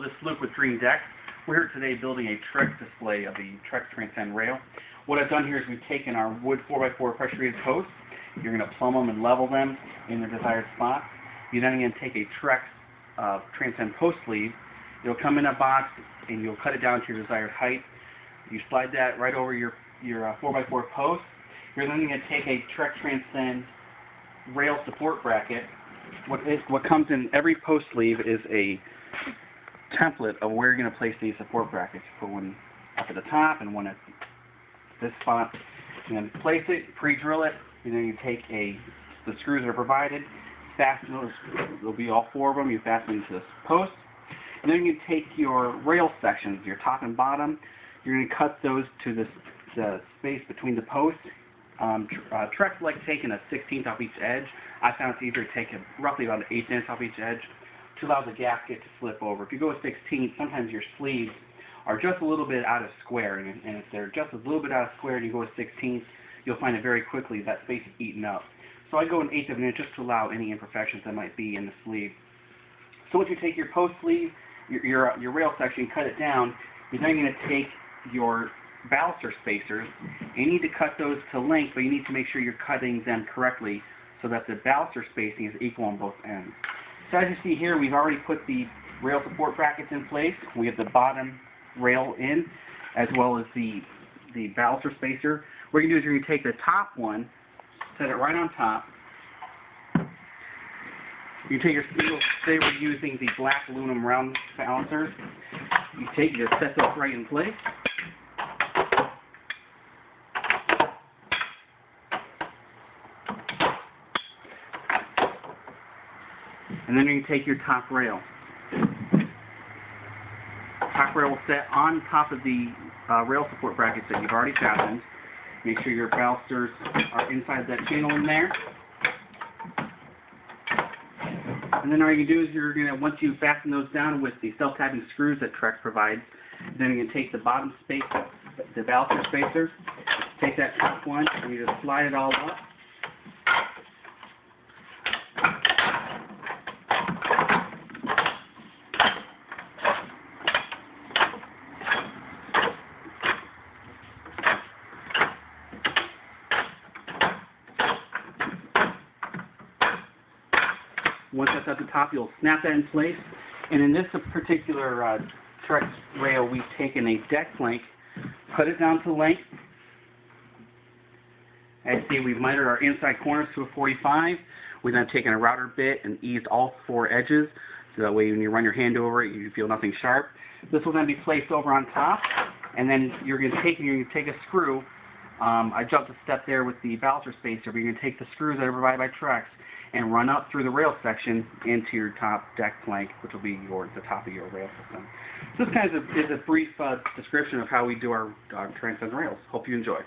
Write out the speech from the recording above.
this is Luke with DreamDecks. We're here today building a Trex display of the Trex Transcend Rail. What I've done here is we've taken our wood 4x4 pressure treated posts. You're going to plumb them and level them in their desired spot. You're then going to take a Trex Transcend post sleeve. It'll come in a box and you'll cut it down to your desired height. You slide that right over your 4x4 post. You're then going to take a Trex Transcend rail support bracket. What comes in every post sleeve is a template of where you're going to place these support brackets. Put one up at the top and one at this spot. You're going to place it, pre-drill it, and then you take the screws that are provided, fasten those. There'll be all four of them. You fasten into this post, and then you take your rail sections, your top and bottom. You're going to cut those to the space between the posts. Trex like taking a 16th off each edge. I found it's easier to take roughly about an 1/8 inch off each edge to allow the gasket to flip over. If you go with 16th, sometimes your sleeves are just a little bit out of square, and if they're just a little bit out of square and you go with 16th, you'll find it very quickly that space is eaten up. So I go an 1/8 of an inch just to allow any imperfections that might be in the sleeve. So once you take your post sleeve, your rail section, cut it down, you're then going to take your baluster spacers. You need to cut those to length, but you need to make sure you're cutting them correctly so that the baluster spacing is equal on both ends. So as you see here, we've already put the rail support brackets in place. We have the bottom rail in, as well as the baluster spacer. What you're going to do is you're going to take the top one, set it right on top. You take your steel, say we're using the black aluminum round balancers. You just set those right in place. And then you can take your top rail. Top rail will set on top of the rail support brackets that you've already fastened. Make sure your balusters are inside that channel in there. And then all you do is you're going to, once you fasten those down with the self-tapping screws that Trex provides, then you're going to take the bottom space, the baluster spacer, take that top one, and you just slide it all up. Once that's at the top, you'll snap that in place. And in this particular Trex rail, we've taken a deck plank, cut it down to length. As you see, we've mitered our inside corners to a 45. We've then taken a router bit and eased all four edges, so that way when you run your hand over it, you feel nothing sharp. This will then be placed over on top, and then you're going to take a screw. I jumped a step there with the baluster spacer, but you're going to take the screws that are provided by Trex and run up through the rail section into your top deck plank, which will be the top of your rail system. So this kind of is a brief description of how we do our Transcend rails. Hope you enjoy.